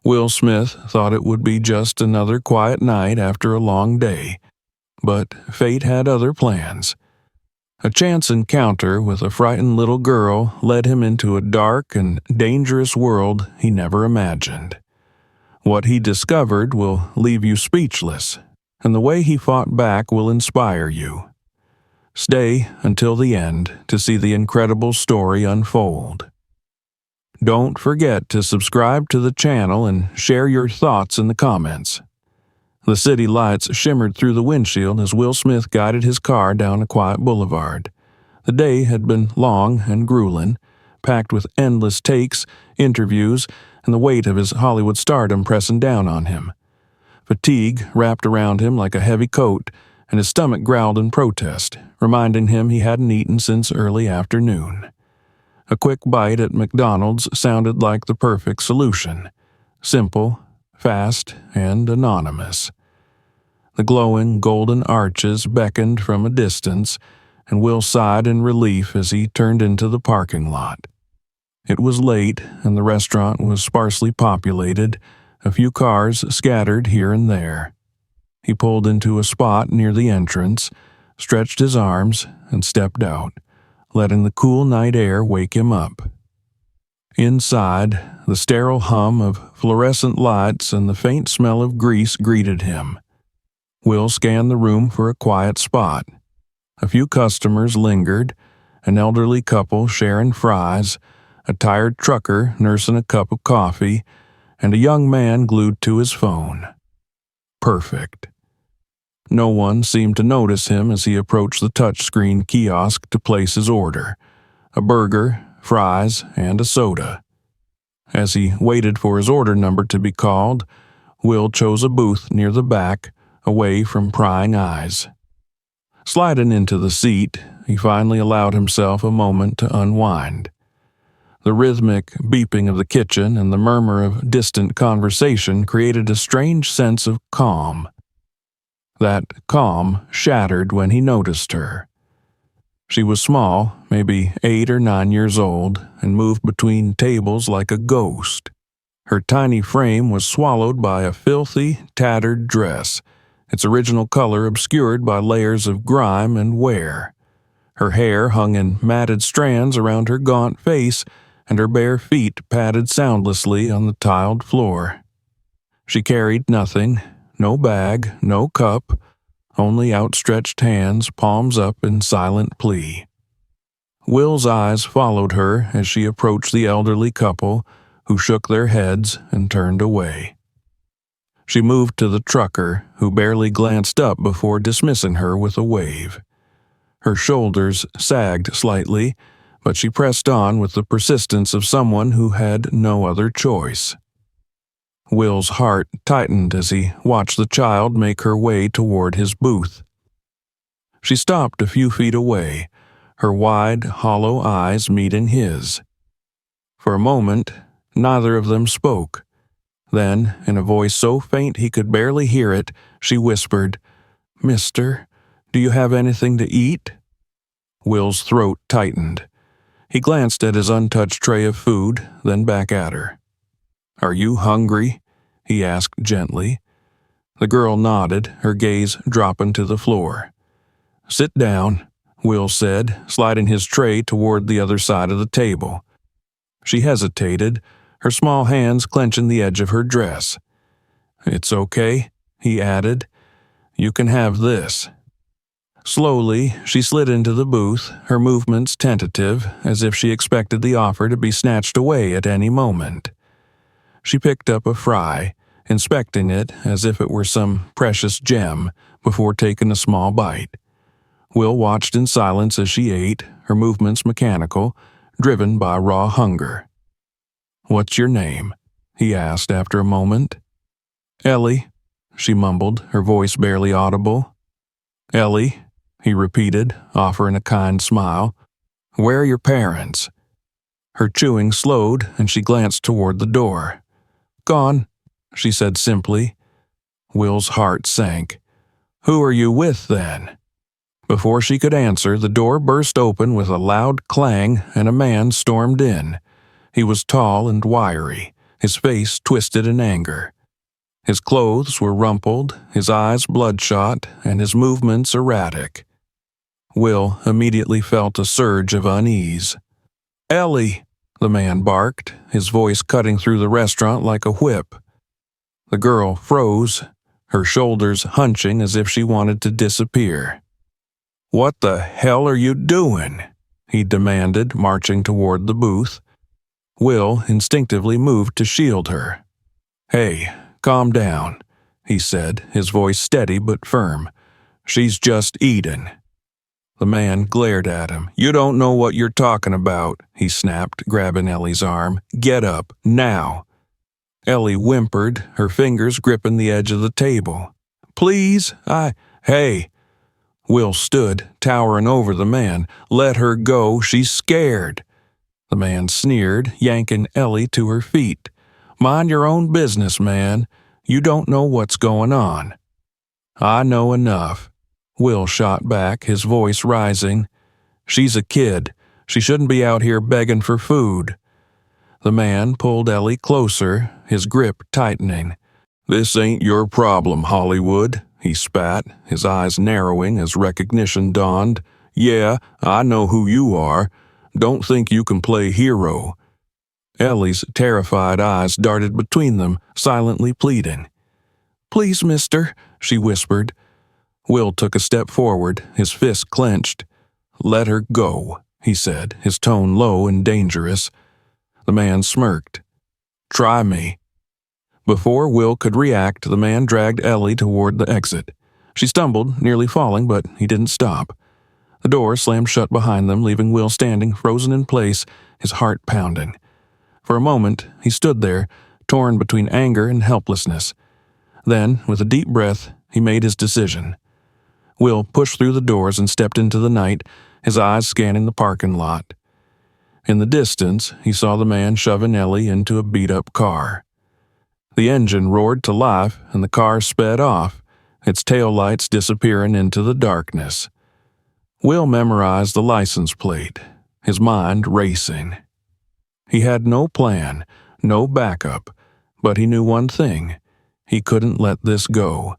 Will Smith thought it would be just another quiet night after a long day, but fate had other plans. A chance encounter with a frightened little girl led him into a dark and dangerous world he never imagined. What he discovered will leave you speechless, and the way he fought back will inspire you. Stay until the end to see the incredible story unfold. Don't forget to subscribe to the channel and share your thoughts in the comments. The city lights shimmered through the windshield as Will Smith guided his car down a quiet boulevard. The day had been long and grueling, packed with endless takes, interviews, and the weight of his Hollywood stardom pressing down on him. Fatigue wrapped around him like a heavy coat, and his stomach growled in protest, reminding him he hadn't eaten since early afternoon. A quick bite at McDonald's sounded like the perfect solution. Simple, fast, and anonymous. The glowing golden arches beckoned from a distance, and Will sighed in relief as he turned into the parking lot. It was late, and the restaurant was sparsely populated, a few cars scattered here and there. He pulled into a spot near the entrance, stretched his arms, and stepped out, letting the cool night air wake him up. Inside, the sterile hum of fluorescent lights and the faint smell of grease greeted him. Will scanned the room for a quiet spot. A few customers lingered, an elderly couple sharing fries, a tired trucker nursing a cup of coffee, and a young man glued to his phone. Perfect. No one seemed to notice him as he approached the touchscreen kiosk to place his order: a burger, fries, and a soda. As he waited for his order number to be called, Will chose a booth near the back, away from prying eyes. Sliding into the seat, he finally allowed himself a moment to unwind. The rhythmic beeping of the kitchen and the murmur of distant conversation created a strange sense of calm. That calm shattered when he noticed her. She was small, maybe 8 or 9 years old, and moved between tables like a ghost. Her tiny frame was swallowed by a filthy, tattered dress, its original color obscured by layers of grime and wear. Her hair hung in matted strands around her gaunt face, and her bare feet padded soundlessly on the tiled floor. She carried nothing, no bag, no cup, only outstretched hands, palms up in silent plea. Will's eyes followed her as she approached the elderly couple, who shook their heads and turned away. She moved to the trucker, who barely glanced up before dismissing her with a wave. Her shoulders sagged slightly, but she pressed on with the persistence of someone who had no other choice. Will's heart tightened as he watched the child make her way toward his booth. She stopped a few feet away, her wide, hollow eyes meeting his. For a moment, neither of them spoke. Then, in a voice so faint he could barely hear it, she whispered, "Mister, do you have anything to eat?" Will's throat tightened. He glanced at his untouched tray of food, then back at her. "Are you hungry?" he asked gently. The girl nodded, her gaze dropping to the floor. "Sit down," Will said, sliding his tray toward the other side of the table. She hesitated, her small hands clenching the edge of her dress. "It's okay," he added. "You can have this." Slowly, she slid into the booth, her movements tentative, as if she expected the offer to be snatched away at any moment. She picked up a fry, inspecting it as if it were some precious gem, before taking a small bite. Will watched in silence as she ate, her movements mechanical, driven by raw hunger. "What's your name?" he asked after a moment. "Ellie," she mumbled, her voice barely audible. "Ellie," he repeated, offering a kind smile. "Where are your parents?" Her chewing slowed, and she glanced toward the door. "Gone," she said simply. Will's heart sank. "Who are you with, then?" Before she could answer, the door burst open with a loud clang, and a man stormed in. He was tall and wiry, his face twisted in anger. His clothes were rumpled, his eyes bloodshot, and his movements erratic. Will immediately felt a surge of unease. "Ellie!" the man barked, his voice cutting through the restaurant like a whip. The girl froze, her shoulders hunching as if she wanted to disappear. "What the hell are you doing?" he demanded, marching toward the booth. Will instinctively moved to shield her. "Hey, calm down," he said, his voice steady but firm. "She's just eating." The man glared at him. "You don't know what you're talking about," he snapped, grabbing Ellie's arm. "Get up, now." Ellie whimpered, her fingers gripping the edge of the table. "Please, Hey!" Will stood, towering over the man. "Let her go, she's scared." The man sneered, yanking Ellie to her feet. "Mind your own business, man. You don't know what's going on." "I know enough," Will shot back, his voice rising. "She's a kid. She shouldn't be out here begging for food." The man pulled Ellie closer, his grip tightening. "This ain't your problem, Hollywood," he spat, his eyes narrowing as recognition dawned. "Yeah, I know who you are. Don't think you can play hero." Ellie's terrified eyes darted between them, silently pleading. "Please, mister," she whispered. Will took a step forward, his fist clenched. "Let her go," he said, his tone low and dangerous. The man smirked. "Try me." Before Will could react, the man dragged Ellie toward the exit. She stumbled, nearly falling, but he didn't stop. The door slammed shut behind them, leaving Will standing frozen in place, his heart pounding. For a moment, he stood there, torn between anger and helplessness. Then, with a deep breath, he made his decision. Will pushed through the doors and stepped into the night, his eyes scanning the parking lot. In the distance, he saw the man shoving Ellie into a beat-up car. The engine roared to life, and the car sped off, its taillights disappearing into the darkness. Will memorized the license plate, his mind racing. He had no plan, no backup, but he knew one thing: he couldn't let this go.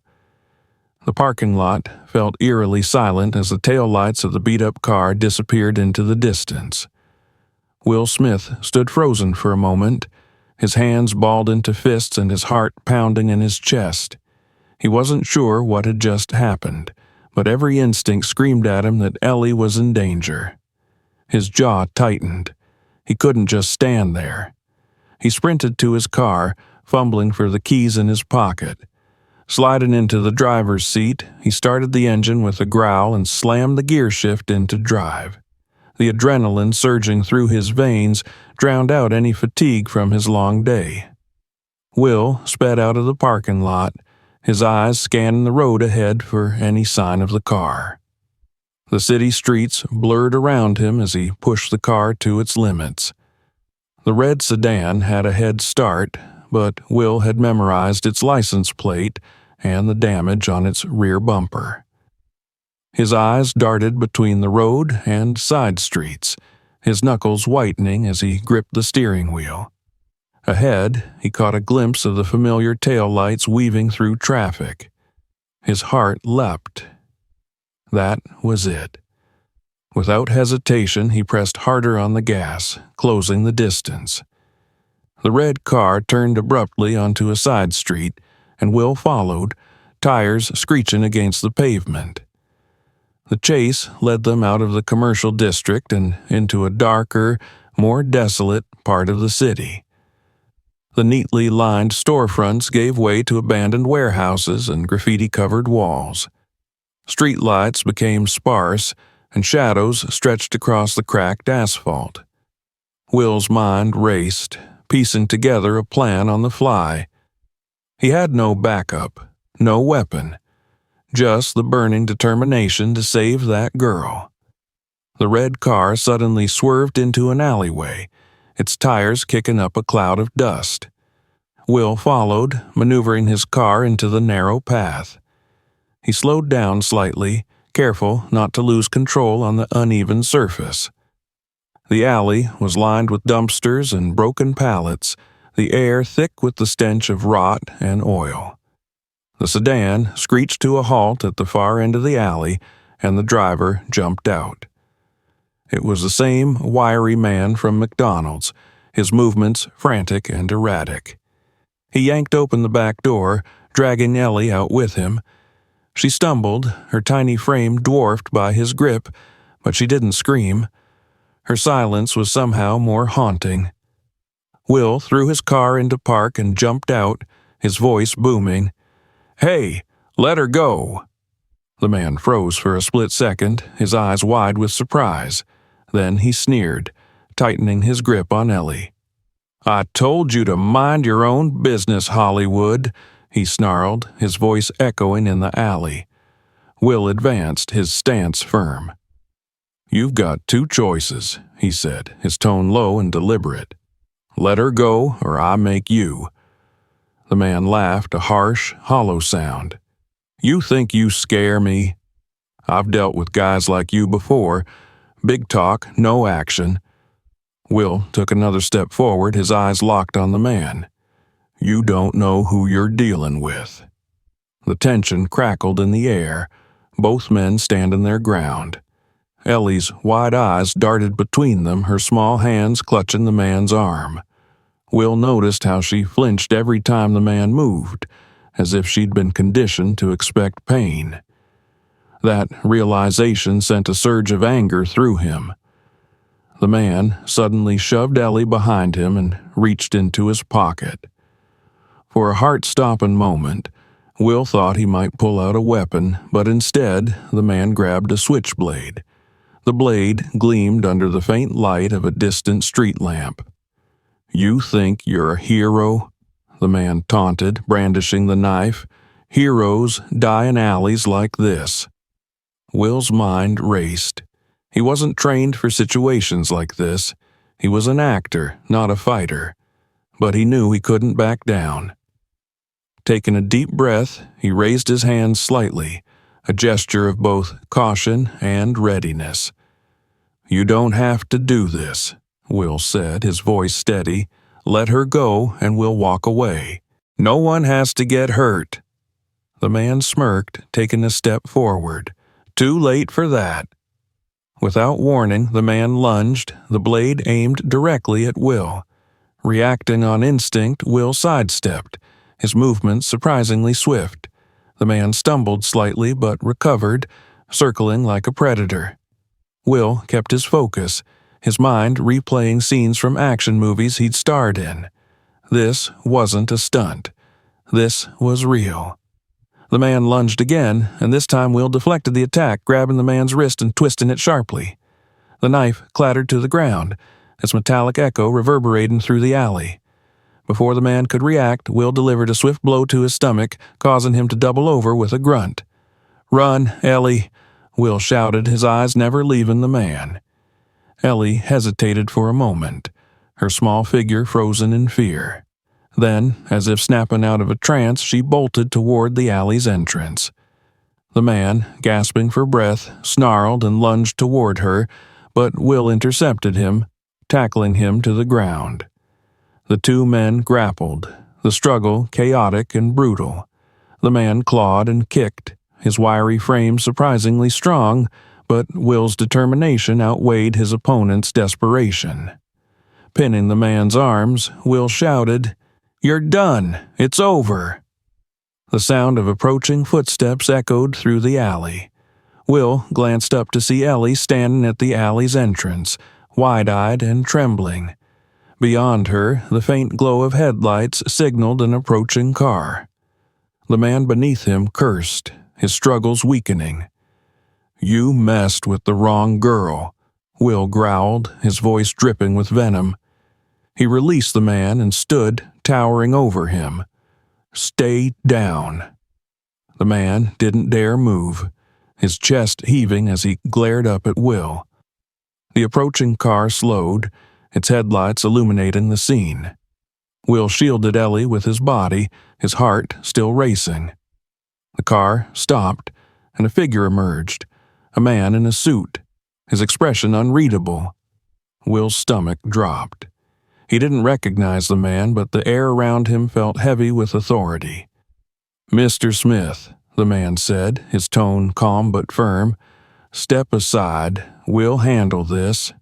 The parking lot felt eerily silent as the taillights of the beat-up car disappeared into the distance. Will Smith stood frozen for a moment, his hands balled into fists and his heart pounding in his chest. He wasn't sure what had just happened, but every instinct screamed at him that Ellie was in danger. His jaw tightened. He couldn't just stand there. He sprinted to his car, fumbling for the keys in his pocket. Sliding into the driver's seat, he started the engine with a growl and slammed the gear shift into drive. The adrenaline surging through his veins drowned out any fatigue from his long day. Will sped out of the parking lot, his eyes scanning the road ahead for any sign of the car. The city streets blurred around him as he pushed the car to its limits. The red sedan had a head start, but Will had memorized its license plate and the damage on its rear bumper. His eyes darted between the road and side streets, his knuckles whitening as he gripped the steering wheel. Ahead, he caught a glimpse of the familiar taillights weaving through traffic. His heart leapt. That was it. Without hesitation, he pressed harder on the gas, closing the distance. The red car turned abruptly onto a side street, and Will followed, tires screeching against the pavement. The chase led them out of the commercial district and into a darker, more desolate part of the city. The neatly lined storefronts gave way to abandoned warehouses and graffiti-covered walls. Streetlights became sparse, and shadows stretched across the cracked asphalt. Will's mind raced, piecing together a plan on the fly. He had no backup, no weapon, just the burning determination to save that girl. The red car suddenly swerved into an alleyway, its tires kicking up a cloud of dust. Will followed, maneuvering his car into the narrow path. He slowed down slightly, careful not to lose control on the uneven surface. The alley was lined with dumpsters and broken pallets, the air thick with the stench of rot and oil. The sedan screeched to a halt at the far end of the alley, and the driver jumped out. It was the same wiry man from McDonald's, his movements frantic and erratic. He yanked open the back door, dragging Ellie out with him. She stumbled, her tiny frame dwarfed by his grip, but she didn't scream. Her silence was somehow more haunting. Will threw his car into park and jumped out, his voice booming. "Hey, let her go!" The man froze for a split second, his eyes wide with surprise. Then he sneered, tightening his grip on Ellie. "I told you to mind your own business, Hollywood," he snarled, his voice echoing in the alley. Will advanced, his stance firm. "You've got two choices," he said, his tone low and deliberate. "Let her go, or I make you." The man laughed, a harsh, hollow sound. "You think you scare me? I've dealt with guys like you before. Big talk, no action." Will took another step forward, his eyes locked on the man. "You don't know who you're dealing with." The tension crackled in the air, both men standing their ground. Ellie's wide eyes darted between them, her small hands clutching the man's arm. Will noticed how she flinched every time the man moved, as if she'd been conditioned to expect pain. That realization sent a surge of anger through him. The man suddenly shoved Ellie behind him and reached into his pocket. For a heart-stopping moment, Will thought he might pull out a weapon, but instead the man grabbed a switchblade. The blade gleamed under the faint light of a distant street lamp. "You think you're a hero?" the man taunted, brandishing the knife. "Heroes die in alleys like this." Will's mind raced. He wasn't trained for situations like this. He was an actor, not a fighter. But he knew he couldn't back down. Taking a deep breath, he raised his hands slightly, a gesture of both caution and readiness. "You don't have to do this," Will said, his voice steady. "Let her go and we'll walk away. No one has to get hurt." The man smirked, taking a step forward. "Too late for that." Without warning, the man lunged, the blade aimed directly at Will. Reacting on instinct, Will sidestepped, his movements surprisingly swift. The man stumbled slightly but recovered, circling like a predator. Will kept his focus, his mind replaying scenes from action movies he'd starred in. This wasn't a stunt. This was real. The man lunged again, and this time Will deflected the attack, grabbing the man's wrist and twisting it sharply. The knife clattered to the ground, its metallic echo reverberating through the alley. Before the man could react, Will delivered a swift blow to his stomach, causing him to double over with a grunt. "Run, Ellie," Will shouted, his eyes never leaving the man. Ellie hesitated for a moment, her small figure frozen in fear. Then, as if snapping out of a trance, she bolted toward the alley's entrance. The man, gasping for breath, snarled and lunged toward her, but Will intercepted him, tackling him to the ground. The two men grappled, the struggle chaotic and brutal. The man clawed and kicked, his wiry frame surprisingly strong, but Will's determination outweighed his opponent's desperation. Pinning the man's arms, Will shouted, "You're done! It's over!" The sound of approaching footsteps echoed through the alley. Will glanced up to see Ellie standing at the alley's entrance, wide-eyed and trembling. Beyond her, the faint glow of headlights signaled an approaching car. The man beneath him cursed, his struggles weakening. "You messed with the wrong girl," Will growled, his voice dripping with venom. He released the man and stood, towering over him. "Stay down." The man didn't dare move, his chest heaving as he glared up at Will. The approaching car slowed, its headlights illuminating the scene. Will shielded Ellie with his body, his heart still racing. The car stopped, and a figure emerged, a man in a suit, his expression unreadable. Will's stomach dropped. He didn't recognize the man, but the air around him felt heavy with authority. "Mr. Smith," the man said, his tone calm but firm, "step aside. We'll handle this."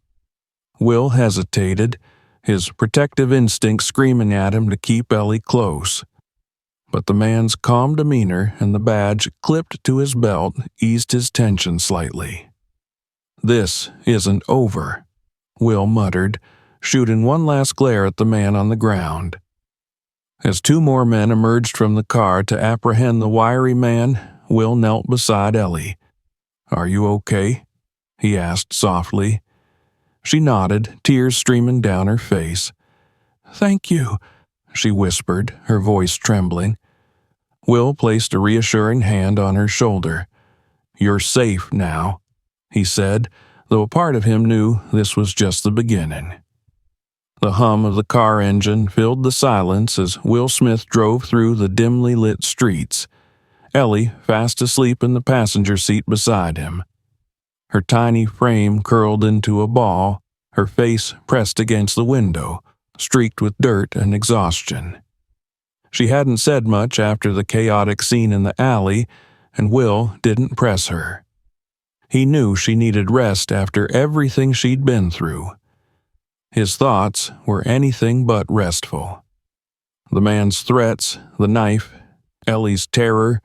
Will hesitated, his protective instinct screaming at him to keep Ellie close. But the man's calm demeanor and the badge clipped to his belt eased his tension slightly. "This isn't over," Will muttered, shooting one last glare at the man on the ground. As two more men emerged from the car to apprehend the wiry man, Will knelt beside Ellie. "Are you okay?" he asked softly. She nodded, tears streaming down her face. "Thank you," she whispered, her voice trembling. Will placed a reassuring hand on her shoulder. "You're safe now," he said, though a part of him knew this was just the beginning. The hum of the car engine filled the silence as Will Smith drove through the dimly lit streets, Ellie fast asleep in the passenger seat beside him. Her tiny frame curled into a ball, her face pressed against the window, streaked with dirt and exhaustion. She hadn't said much after the chaotic scene in the alley, and Will didn't press her. He knew she needed rest after everything she'd been through. His thoughts were anything but restful. The man's threats, the knife, Ellie's terror,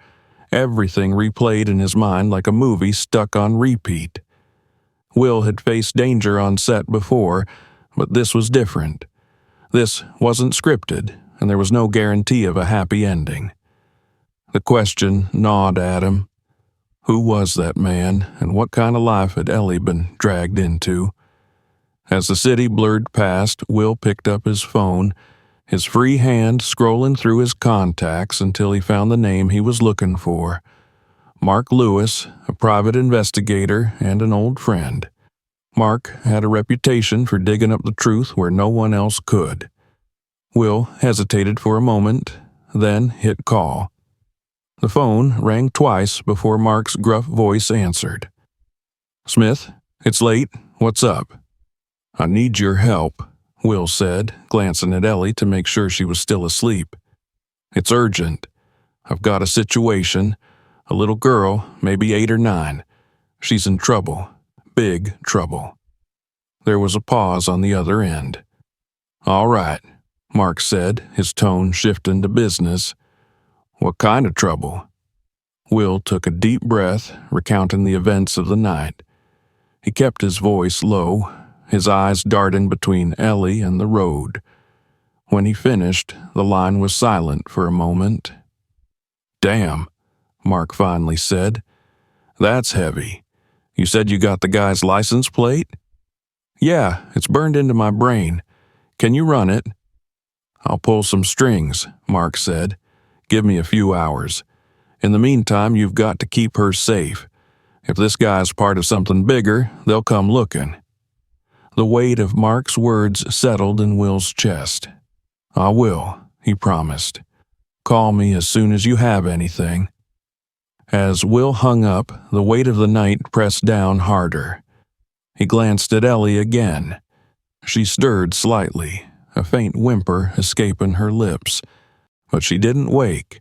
everything replayed in his mind like a movie stuck on repeat. Will had faced danger on set before, but this was different. This wasn't scripted, and there was no guarantee of a happy ending. The question gnawed at him. Who was that man, and what kind of life had Ellie been dragged into? As the city blurred past, Will picked up his phone, his free hand scrolling through his contacts until he found the name he was looking for. Mark Lewis, a private investigator and an old friend. Mark had a reputation for digging up the truth where no one else could. Will hesitated for a moment, then hit call. The phone rang twice before Mark's gruff voice answered. "Smith, it's late. What's up?" "I need your help," Will said, glancing at Ellie to make sure she was still asleep. "It's urgent. I've got a situation. A little girl, maybe 8 or 9. She's in trouble. Big trouble." There was a pause on the other end. "All right," Mark said, his tone shifting to business. "What kind of trouble?" Will took a deep breath, recounting the events of the night. He kept his voice low, his eyes darting between Ellie and the road. When he finished, the line was silent for a moment. "Damn," Mark finally said. "That's heavy. You said you got the guy's license plate?" "Yeah, it's burned into my brain. Can you run it?" "I'll pull some strings," Mark said. "Give me a few hours. In the meantime, you've got to keep her safe. If this guy's part of something bigger, they'll come looking." The weight of Mark's words settled in Will's chest. "I will," he promised. "Call me as soon as you have anything." As Will hung up, the weight of the night pressed down harder. He glanced at Ellie again. She stirred slightly, a faint whimper escaping her lips, but she didn't wake.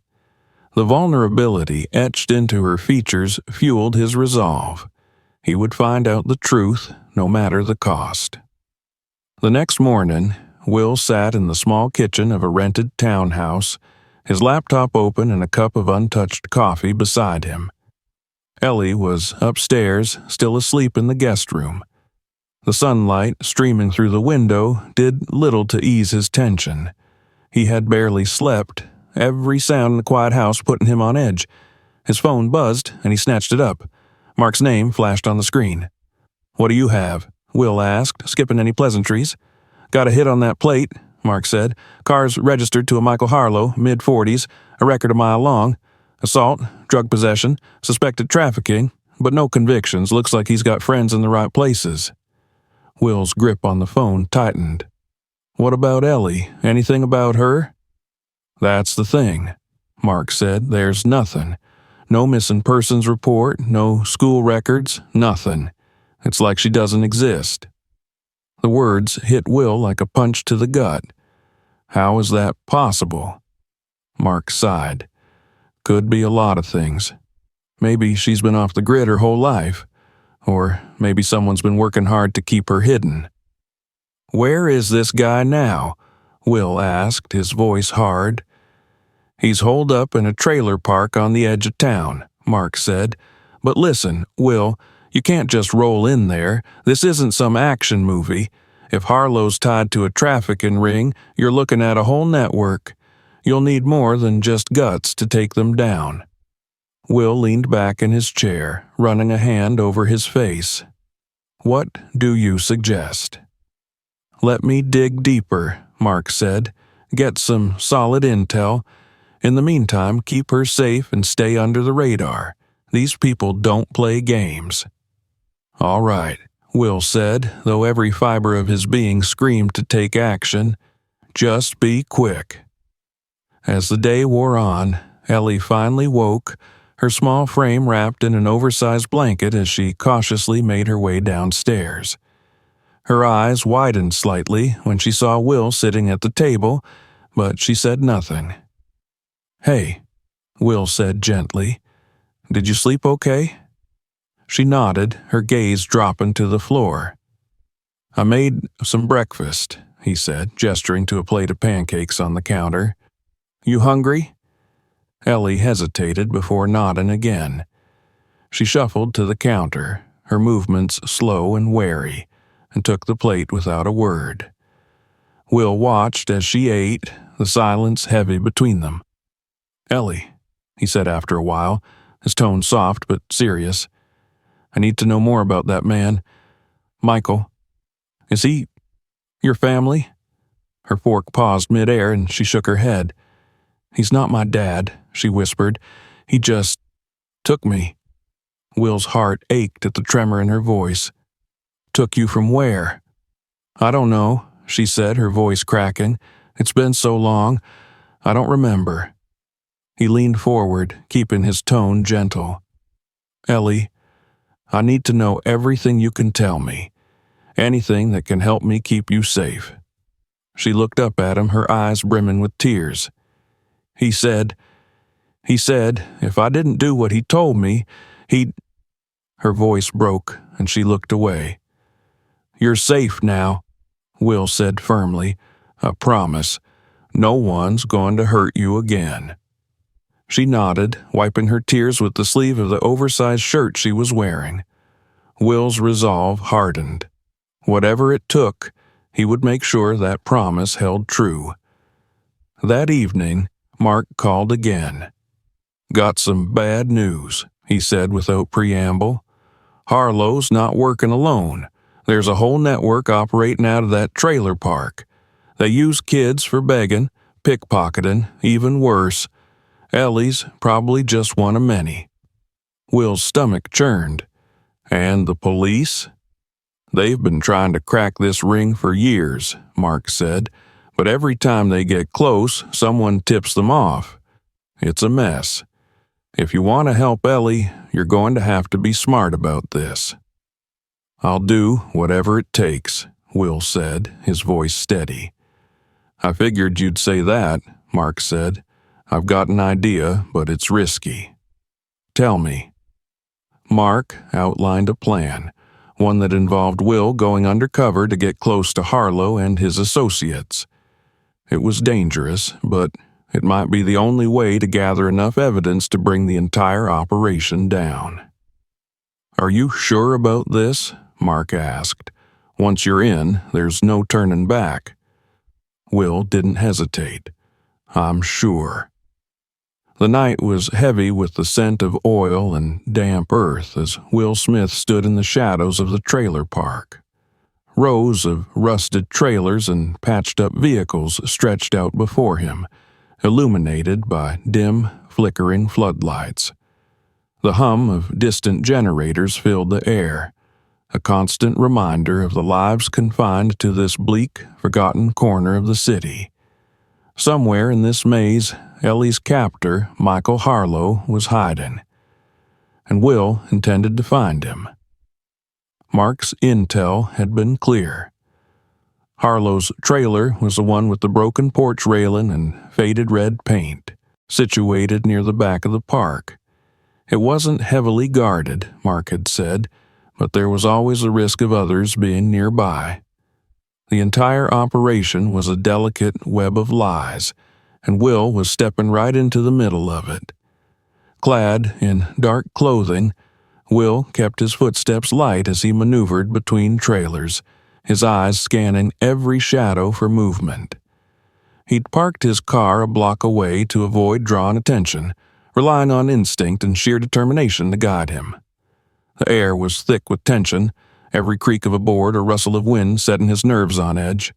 The vulnerability etched into her features fueled his resolve. He would find out the truth, no matter the cost. The next morning, Will sat in the small kitchen of a rented townhouse, his laptop open and a cup of untouched coffee beside him. Ellie was upstairs, still asleep in the guest room. The sunlight, streaming through the window, did little to ease his tension. He had barely slept, every sound in the quiet house putting him on edge. His phone buzzed, and he snatched it up. Mark's name flashed on the screen. "What do you have?" Will asked, skipping any pleasantries. "Got a hit on that plate," Mark said. "Car's registered to a Michael Harlow, mid-40s, a record a mile long. Assault, drug possession, suspected trafficking, but no convictions. Looks like he's got friends in the right places." Will's grip on the phone tightened. "What about Ellie? Anything about her?" "That's the thing," Mark said. "There's nothing. No missing persons report, no school records, nothing. It's like she doesn't exist." The words hit Will like a punch to the gut. How is that possible? Mark sighed. Could be a lot of things. Maybe she's been off the grid her whole life. Or maybe someone's been working hard to keep her hidden. Where is this guy now? Will asked, his voice hard. He's holed up in a trailer park on the edge of town, Mark said. But listen, Will, you can't just roll in there. This isn't some action movie. If Harlow's tied to a trafficking ring, you're looking at a whole network. You'll need more than just guts to take them down. Will leaned back in his chair, running a hand over his face. What do you suggest? Let me dig deeper, Mark said. Get some solid intel. In the meantime, keep her safe and stay under the radar. These people don't play games. All right, Will said, though every fiber of his being screamed to take action. Just be quick. As the day wore on, Ellie finally woke, her small frame wrapped in an oversized blanket as she cautiously made her way downstairs. Her eyes widened slightly when she saw Will sitting at the table, but she said nothing. Hey, Will said gently. Did you sleep okay? She nodded, her gaze dropping to the floor. I made some breakfast, he said, gesturing to a plate of pancakes on the counter. You hungry? Ellie hesitated before nodding again. She shuffled to the counter, her movements slow and wary, and took the plate without a word. Will watched as she ate, the silence heavy between them. Ellie, he said after a while, his tone soft but serious. I need to know more about that man. Michael. Is he your family? Her fork paused midair and she shook her head. He's not my dad, she whispered. He just took me. Will's heart ached at the tremor in her voice. Took you from where? I don't know, she said, her voice cracking. It's been so long, I don't remember. He leaned forward, keeping his tone gentle. Ellie, I need to know everything you can tell me. Anything that can help me keep you safe. She looked up at him, her eyes brimming with tears. He said, if I didn't do what he told me, he'd... Her voice broke, and she looked away. You're safe now, Will said firmly. I promise. No one's going to hurt you again. She nodded, wiping her tears with the sleeve of the oversized shirt she was wearing. Will's resolve hardened. Whatever it took, he would make sure that promise held true. That evening, Mark called again. Got some bad news, he said without preamble. Harlow's not working alone. There's a whole network operating out of that trailer park. They use kids for begging, pickpocketing, even worse. Ellie's probably just one of many. Will's stomach churned. And the police? They've been trying to crack this ring for years, Mark said, but every time they get close, someone tips them off. It's a mess. If you want to help Ellie, you're going to have to be smart about this. I'll do whatever it takes, Will said, his voice steady. I figured you'd say that, Mark said. I've got an idea, but it's risky. Tell me. Mark outlined a plan, one that involved Will going undercover to get close to Harlow and his associates. It was dangerous, but it might be the only way to gather enough evidence to bring the entire operation down. Are you sure about this? Mark asked. Once you're in, there's no turning back. Will didn't hesitate. I'm sure. The night was heavy with the scent of oil and damp earth as Will Smith stood in the shadows of the trailer park. Rows of rusted trailers and patched-up vehicles stretched out before him, illuminated by dim, flickering floodlights. The hum of distant generators filled the air, a constant reminder of the lives confined to this bleak, forgotten corner of the city. Somewhere in this maze, Ellie's captor, Michael Harlow, was hiding, and Will intended to find him. Mark's intel had been clear. Harlow's trailer was the one with the broken porch railing and faded red paint, situated near the back of the park. It wasn't heavily guarded, Mark had said, but there was always a risk of others being nearby. The entire operation was a delicate web of lies, and Will was stepping right into the middle of it. Clad in dark clothing, Will kept his footsteps light as he maneuvered between trailers, his eyes scanning every shadow for movement. He'd parked his car a block away to avoid drawing attention, relying on instinct and sheer determination to guide him. The air was thick with tension, every creak of a board or rustle of wind setting his nerves on edge.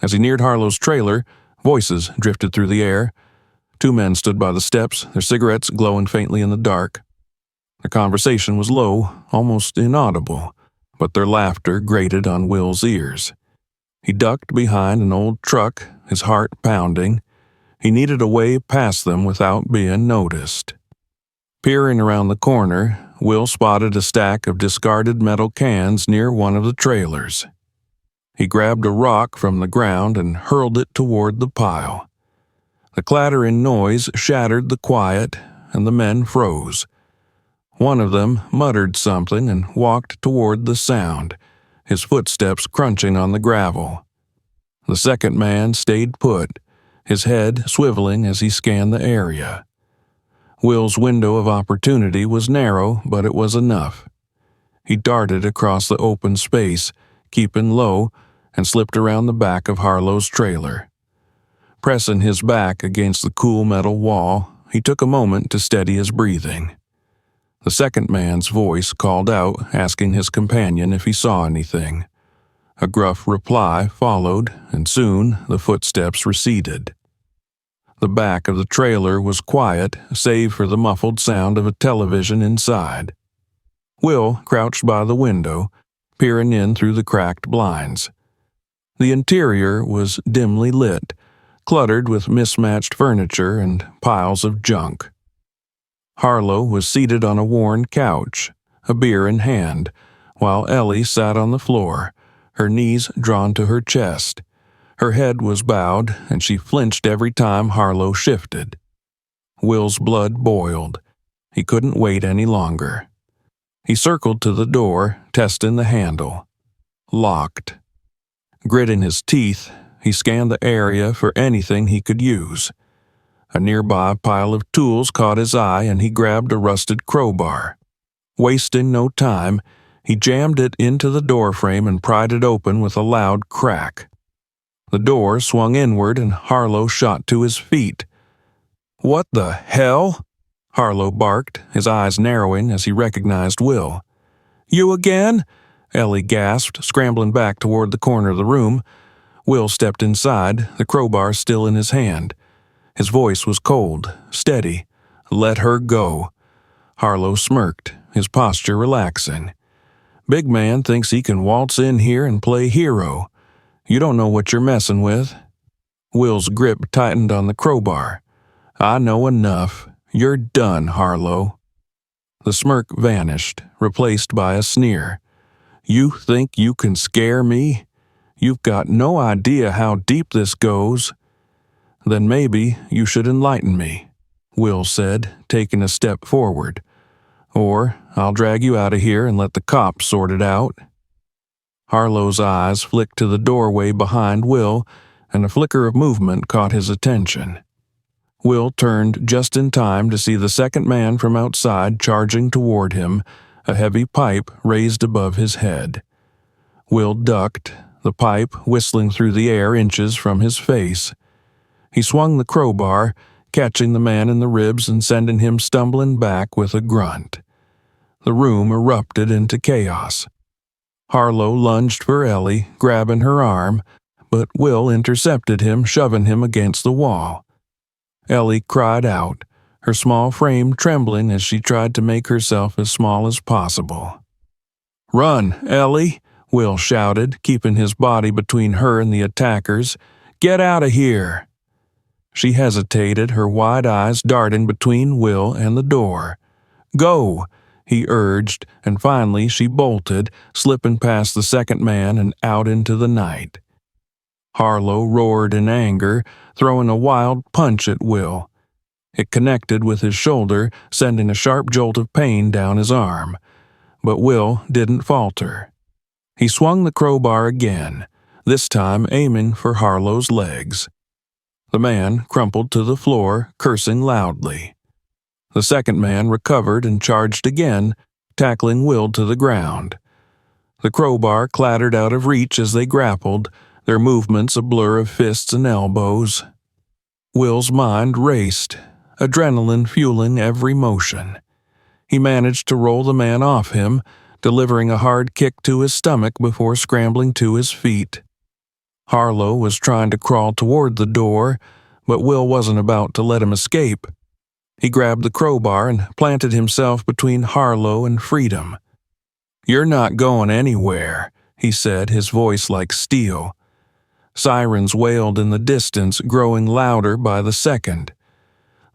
As he neared Harlow's trailer, voices drifted through the air. Two men stood by the steps, their cigarettes glowing faintly in the dark. Their conversation was low, almost inaudible, but their laughter grated on Will's ears. He ducked behind an old truck, his heart pounding. He needed a way past them without being noticed. Peering around the corner, Will spotted a stack of discarded metal cans near one of the trailers. He grabbed a rock from the ground and hurled it toward the pile. The clattering noise shattered the quiet, and the men froze. One of them muttered something and walked toward the sound, his footsteps crunching on the gravel. The second man stayed put, his head swiveling as he scanned the area. Will's window of opportunity was narrow, but it was enough. He darted across the open space, keeping low, and slipped around the back of Harlow's trailer. Pressing his back against the cool metal wall, he took a moment to steady his breathing. The second man's voice called out, asking his companion if he saw anything. A gruff reply followed, and soon the footsteps receded. The back of the trailer was quiet, save for the muffled sound of a television inside. Will crouched by the window, peering in through the cracked blinds. The interior was dimly lit, cluttered with mismatched furniture and piles of junk. Harlow was seated on a worn couch, a beer in hand, while Ellie sat on the floor, her knees drawn to her chest. Her head was bowed, and she flinched every time Harlow shifted. Will's blood boiled. He couldn't wait any longer. He circled to the door, testing the handle. Locked. Gritting his teeth, he scanned the area for anything he could use. A nearby pile of tools caught his eye, and he grabbed a rusted crowbar. Wasting no time, he jammed it into the doorframe and pried it open with a loud crack. The door swung inward, and Harlow shot to his feet. "What the hell?" Harlow barked, his eyes narrowing as he recognized Will. "You again?" Ellie gasped, scrambling back toward the corner of the room. Will stepped inside, the crowbar still in his hand. His voice was cold, steady. "Let her go." Harlow smirked, his posture relaxing. "Big man thinks he can waltz in here and play hero. You don't know what you're messing with." Will's grip tightened on the crowbar. "I know enough. You're done, Harlow." The smirk vanished, replaced by a sneer. "You think you can scare me? You've got no idea how deep this goes." "Then maybe you should enlighten me," Will said, taking a step forward. "Or I'll drag you out of here and let the cops sort it out." Harlow's eyes flicked to the doorway behind Will, and a flicker of movement caught his attention. Will turned just in time to see the second man from outside charging toward him, a heavy pipe raised above his head. Will ducked, the pipe whistling through the air inches from his face. He swung the crowbar, catching the man in the ribs and sending him stumbling back with a grunt. The room erupted into chaos. Harlow lunged for Ellie, grabbing her arm, but Will intercepted him, shoving him against the wall. Ellie cried out, her small frame trembling as she tried to make herself as small as possible. "Run, Ellie!" Will shouted, keeping his body between her and the attackers. "Get out of here!" She hesitated, her wide eyes darting between Will and the door. "Go!" he urged, and finally she bolted, slipping past the second man and out into the night. Harlow roared in anger, throwing a wild punch at Will. It connected with his shoulder, sending a sharp jolt of pain down his arm. But Will didn't falter. He swung the crowbar again, this time aiming for Harlow's legs. The man crumpled to the floor, cursing loudly. The second man recovered and charged again, tackling Will to the ground. The crowbar clattered out of reach as they grappled, their movements a blur of fists and elbows. Will's mind raced, adrenaline fueling every motion. He managed to roll the man off him, delivering a hard kick to his stomach before scrambling to his feet. Harlow was trying to crawl toward the door, but Will wasn't about to let him escape. He grabbed the crowbar and planted himself between Harlow and freedom. "You're not going anywhere," he said, his voice like steel. Sirens wailed in the distance, growing louder by the second.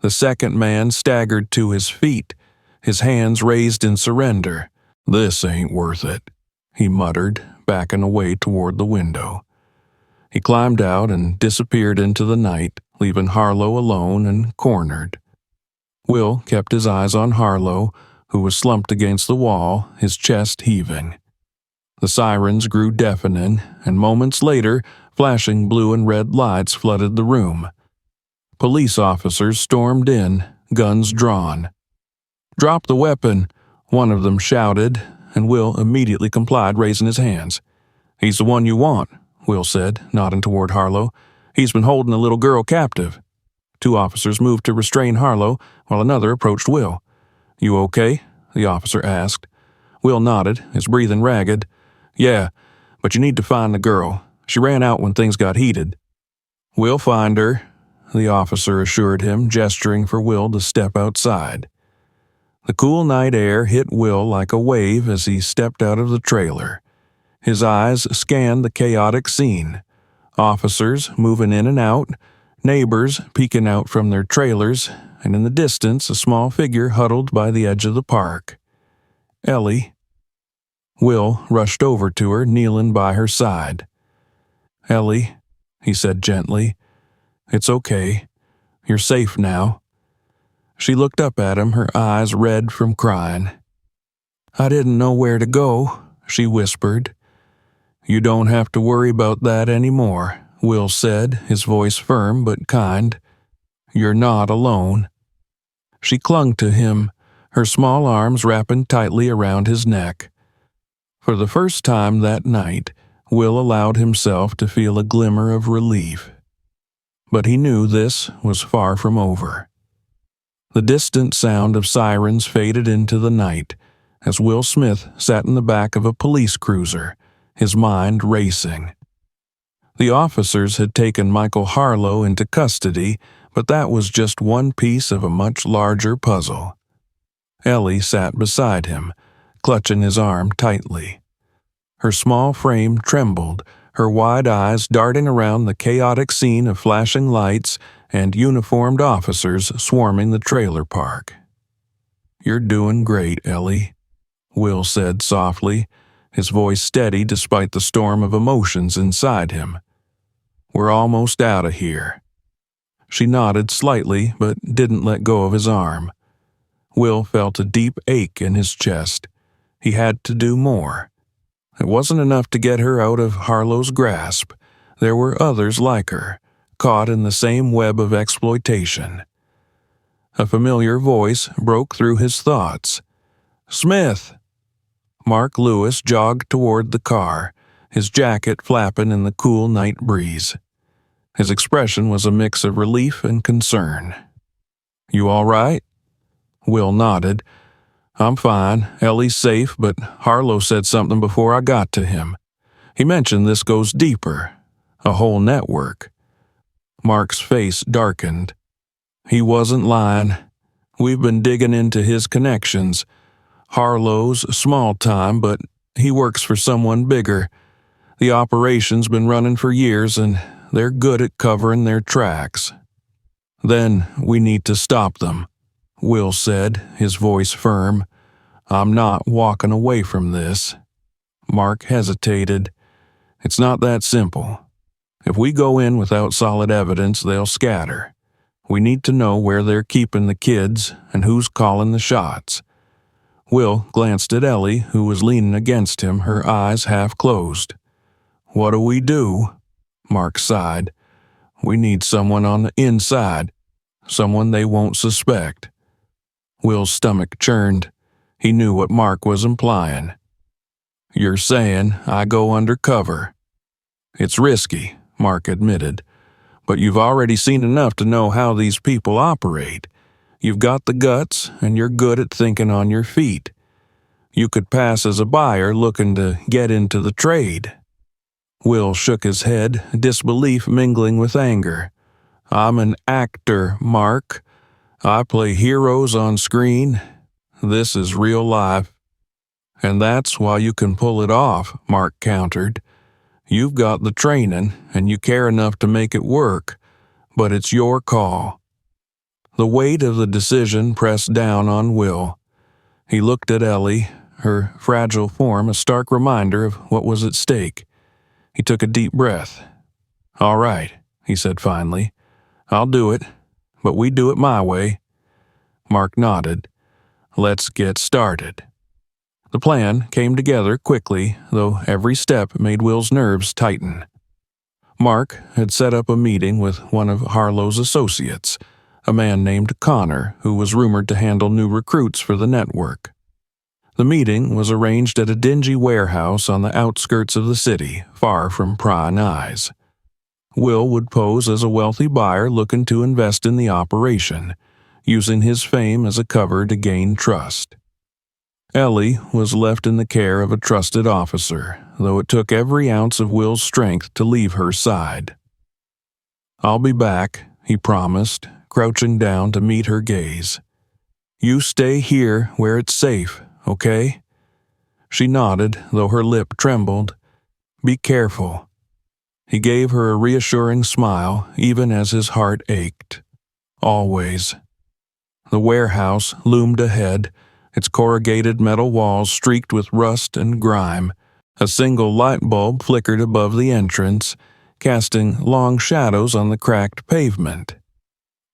The second man staggered to his feet, his hands raised in surrender. "This ain't worth it," he muttered, backing away toward the window. He climbed out and disappeared into the night, leaving Harlow alone and cornered. Will kept his eyes on Harlow, who was slumped against the wall, his chest heaving. The sirens grew deafening, and moments later, flashing blue and red lights flooded the room. Police officers stormed in, guns drawn. "Drop the weapon," one of them shouted, and Will immediately complied, raising his hands. "He's the one you want," Will said, nodding toward Harlow. "He's been holding a little girl captive." Two officers moved to restrain Harlow, while another approached Will. "You okay?" the officer asked. Will nodded, his breathing ragged. "Yeah, but you need to find the girl. She ran out when things got heated." "We'll find her," the officer assured him, gesturing for Will to step outside. The cool night air hit Will like a wave as he stepped out of the trailer. His eyes scanned the chaotic scene. Officers moving in and out, neighbors peeking out from their trailers, and in the distance a small figure huddled by the edge of the park. Ellie. Will rushed over to her, kneeling by her side. "Ellie," he said gently, "it's okay. You're safe now." She looked up at him, her eyes red from crying. "I didn't know where to go," she whispered. "You don't have to worry about that anymore," Will said, his voice firm but kind. "You're not alone." She clung to him, her small arms wrapping tightly around his neck. For the first time that night, Will allowed himself to feel a glimmer of relief. But he knew this was far from over. The distant sound of sirens faded into the night as Will Smith sat in the back of a police cruiser, his mind racing. The officers had taken Michael Harlow into custody, but that was just one piece of a much larger puzzle. Ellie sat beside him, clutching his arm tightly. Her small frame trembled, her wide eyes darting around the chaotic scene of flashing lights and uniformed officers swarming the trailer park. "You're doing great, Ellie," Will said softly, his voice steady despite the storm of emotions inside him. "We're almost out of here." She nodded slightly but didn't let go of his arm. Will felt a deep ache in his chest. He had to do more. It wasn't enough to get her out of Harlow's grasp. There were others like her, caught in the same web of exploitation. A familiar voice broke through his thoughts. "Smith!" Mark Lewis jogged toward the car, his jacket flapping in the cool night breeze. His expression was a mix of relief and concern. "You all right?" Will nodded. "I'm fine. Ellie's safe, but Harlow said something before I got to him. He mentioned this goes deeper. A whole network." Mark's face darkened. He wasn't lying. We've been digging into his connections. Harlow's small time, but he works for someone bigger. The operation's been running for years, and they're good at covering their tracks. "Then we need to stop them," Will said, his voice firm. I'm not walking away from this." Mark hesitated. "It's not that simple. If we go in without solid evidence, they'll scatter. We need to know where they're keeping the kids and who's calling the shots." Will glanced at Ellie, who was leaning against him, her eyes half closed. "What do we do?" Mark sighed. "We need someone on the inside, someone they won't suspect." Will's stomach churned. He knew what Mark was implying. "You're saying I go undercover?" "It's risky," Mark admitted, "but you've already seen enough to know how these people operate. You've got the guts, and you're good at thinking on your feet. You could pass as a buyer looking to get into the trade." Will shook his head, disbelief mingling with anger. "I'm an actor, Mark. I play heroes on screen. This is real life." "And that's why you can pull it off," Mark countered. "You've got the training, and you care enough to make it work, but it's your call." The weight of the decision pressed down on Will. He looked at Ellie, her fragile form a stark reminder of what was at stake. He took a deep breath. "All right," he said finally. "I'll do it, but we do it my way." Mark nodded. "Let's get started." The plan came together quickly, though every step made Will's nerves tighten. Mark had set up a meeting with one of Harlow's associates, a man named Connor, who was rumored to handle new recruits for the network. The meeting was arranged at a dingy warehouse on the outskirts of the city, far from prying eyes. Will would pose as a wealthy buyer looking to invest in the operation, using his fame as a cover to gain trust. Ellie was left in the care of a trusted officer, though it took every ounce of Will's strength to leave her side. "I'll be back," he promised, crouching down to meet her gaze. "You stay here where it's safe, okay?" She nodded, though her lip trembled. "Be careful." He gave her a reassuring smile, even as his heart ached. "Always." The warehouse loomed ahead, its corrugated metal walls streaked with rust and grime. A single light bulb flickered above the entrance, casting long shadows on the cracked pavement.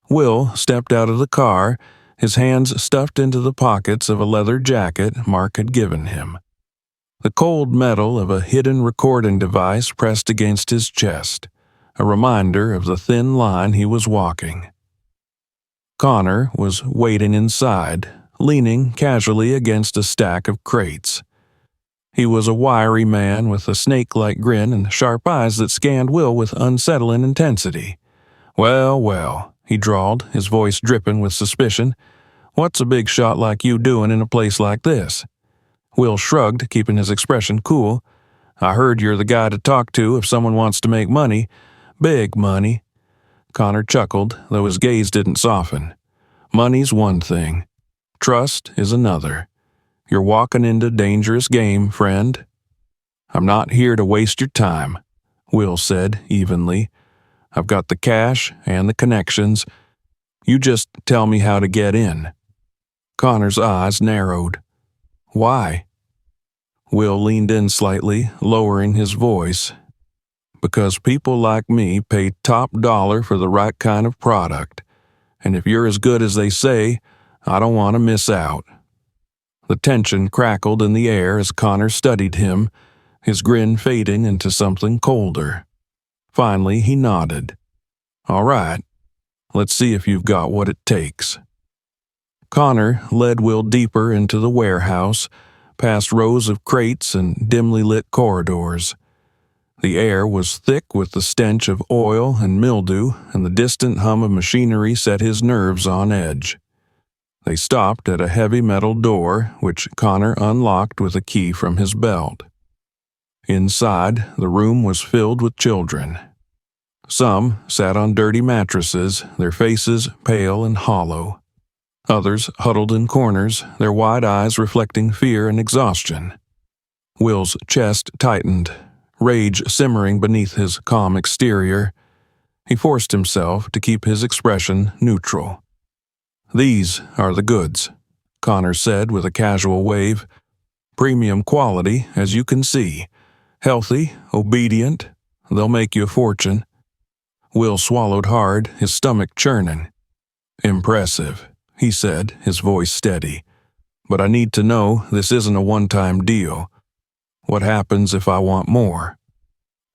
Will stepped out of the car, his hands stuffed into the pockets of a leather jacket Mark had given him. The cold metal of a hidden recording device pressed against his chest, a reminder of the thin line he was walking. Connor was waiting inside, leaning casually against a stack of crates. He was a wiry man with a snake-like grin and sharp eyes that scanned Will with unsettling intensity. "Well, well," he drawled, his voice dripping with suspicion. "What's a big shot like you doing in a place like this?" Will shrugged, keeping his expression cool. "I heard you're the guy to talk to if someone wants to make money. Big money." Connor chuckled, though his gaze didn't soften. "Money's one thing. Trust is another. You're walking into dangerous game, friend." "I'm not here to waste your time," Will said evenly. "I've got the cash and the connections. You just tell me how to get in." Connor's eyes narrowed. "Why?" Will leaned in slightly, lowering his voice. "Because people like me pay top dollar for the right kind of product. And if you're as good as they say, I don't want to miss out." The tension crackled in the air as Connor studied him, his grin fading into something colder. Finally, he nodded. "All right, let's see if you've got what it takes." Connor led Will deeper into the warehouse, past rows of crates and dimly lit corridors. The air was thick with the stench of oil and mildew, and the distant hum of machinery set his nerves on edge. They stopped at a heavy metal door, which Connor unlocked with a key from his belt. Inside, the room was filled with children. Some sat on dirty mattresses, their faces pale and hollow. Others huddled in corners, their wide eyes reflecting fear and exhaustion. Will's chest tightened, rage simmering beneath his calm exterior. He forced himself to keep his expression neutral. "These are the goods," Connor said with a casual wave. "Premium quality, as you can see. Healthy, obedient. They'll make you a fortune." Will swallowed hard, his stomach churning. "Impressive," he said, his voice steady. "But I need to know this isn't a one-time deal. What happens if I want more?"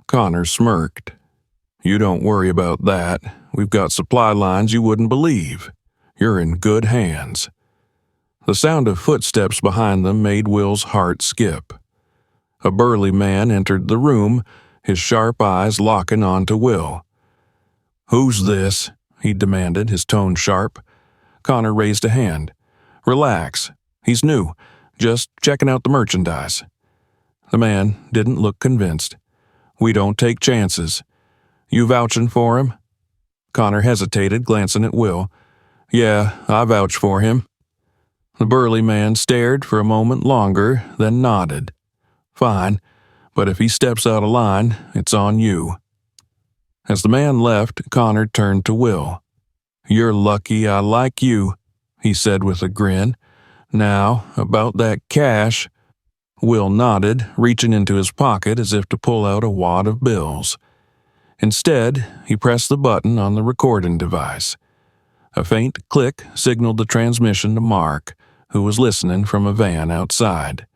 Connor smirked. "You don't worry about that. We've got supply lines you wouldn't believe. You're in good hands." The sound of footsteps behind them made Will's heart skip. A burly man entered the room, his sharp eyes locking onto Will. "Who's this?" he demanded, his tone sharp. Connor raised a hand. "Relax. He's new. Just checking out the merchandise." The man didn't look convinced. "We don't take chances. You vouching for him?" Connor hesitated, glancing at Will. "Yeah, I vouch for him." The burly man stared for a moment longer, then nodded. "Fine, but if he steps out of line, it's on you." As the man left, Connor turned to Will. "You're lucky I like you," he said with a grin. "Now, about that cash." Will nodded, reaching into his pocket as if to pull out a wad of bills. Instead, he pressed the button on the recording device. A faint click signaled the transmission to Mark, who was listening from a van outside.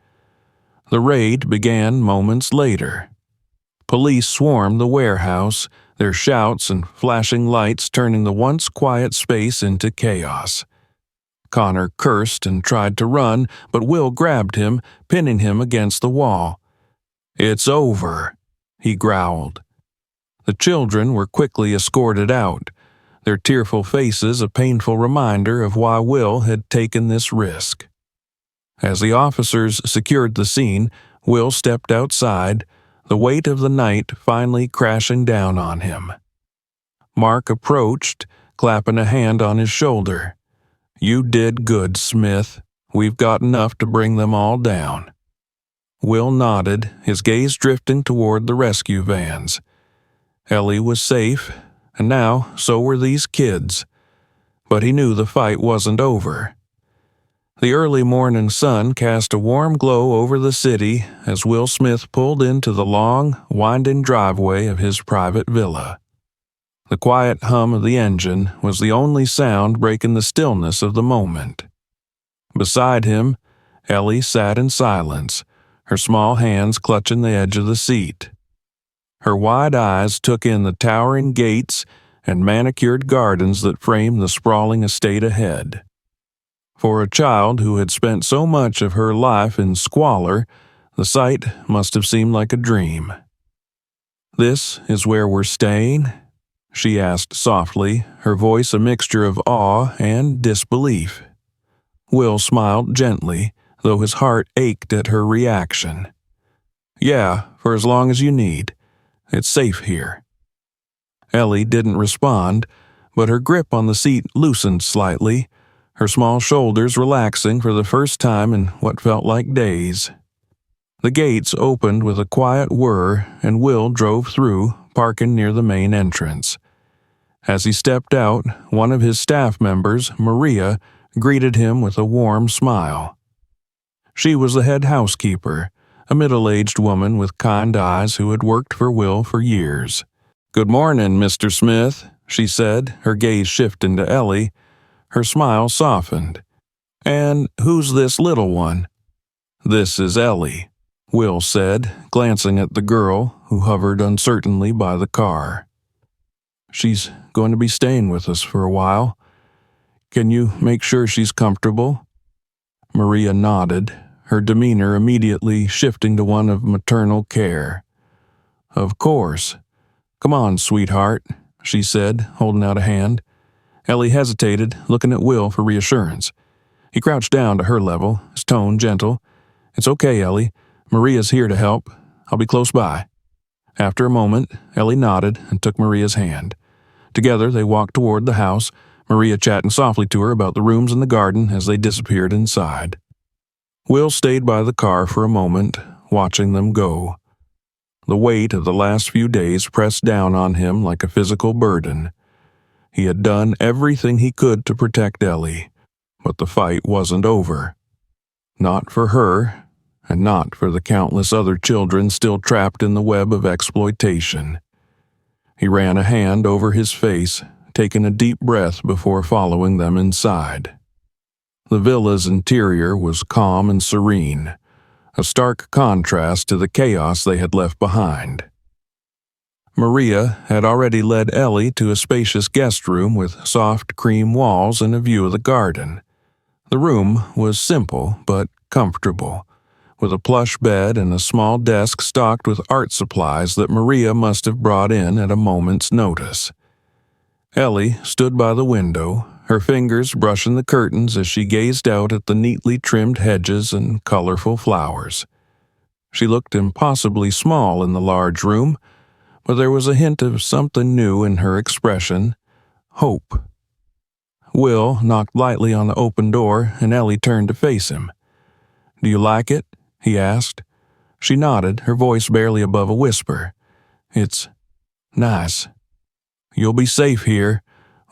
The raid began moments later. Police swarmed the warehouse, their shouts and flashing lights turning the once quiet space into chaos. Connor cursed and tried to run, but Will grabbed him, pinning him against the wall. "It's over," he growled. The children were quickly escorted out, their tearful faces a painful reminder of why Will had taken this risk. As the officers secured the scene, Will stepped outside, the weight of the night finally crashing down on him. Mark approached, clapping a hand on his shoulder. "You did good, Smith. We've got enough to bring them all down." Will nodded, his gaze drifting toward the rescue vans. Ellie was safe, and now so were these kids. But he knew the fight wasn't over. The early morning sun cast a warm glow over the city as Will Smith pulled into the long, winding driveway of his private villa. The quiet hum of the engine was the only sound breaking the stillness of the moment. Beside him, Ellie sat in silence, her small hands clutching the edge of the seat. Her wide eyes took in the towering gates and manicured gardens that framed the sprawling estate ahead. For a child who had spent so much of her life in squalor, the sight must have seemed like a dream. "This is where we're staying?" she asked softly, her voice a mixture of awe and disbelief. Will smiled gently, though his heart ached at her reaction. "Yeah, for as long as you need. It's safe here." Ellie didn't respond, but her grip on the seat loosened slightly, her small shoulders relaxing for the first time in what felt like days. The gates opened with a quiet whir, and Will drove through, parking near the main entrance. As he stepped out, one of his staff members, Maria, greeted him with a warm smile. She was the head housekeeper, a middle-aged woman with kind eyes who had worked for Will for years. "Good morning, Mr. Smith," she said, her gaze shifting to Ellie. Her smile softened. "And who's this little one?" "This is Ellie," Will said, glancing at the girl who hovered uncertainly by the car. "She's going to be staying with us for a while. Can you make sure she's comfortable?" Maria nodded, her demeanor immediately shifting to one of maternal care. "Of course. Come on, sweetheart," she said, holding out a hand. Ellie hesitated, looking at Will for reassurance. He crouched down to her level, his tone gentle. "It's okay, Ellie. Maria's here to help. I'll be close by." After a moment, Ellie nodded and took Maria's hand. Together, they walked toward the house, Maria chatting softly to her about the rooms and the garden as they disappeared inside. Will stayed by the car for a moment, watching them go. The weight of the last few days pressed down on him like a physical burden. He had done everything he could to protect Ellie, But the fight wasn't over. Not for her, and not for the countless other children still trapped in the web of exploitation. He ran a hand over his face, taking a deep breath before following them inside. The villa's interior was calm and serene, a stark contrast to the chaos they had left behind. Maria had already led Ellie to a spacious guest room with soft cream walls and a view of the garden. The room was simple but comfortable, with a plush bed and a small desk stocked with art supplies that Maria must have brought in at a moment's notice. Ellie stood by the window, her fingers brushing the curtains as she gazed out at the neatly trimmed hedges and colorful flowers. She looked impossibly small in the large room, but there was a hint of something new in her expression: hope. Will knocked lightly on the open door, and Ellie turned to face him. "Do you like it?" he asked. She nodded, her voice barely above a whisper. "It's nice." "You'll be safe here,"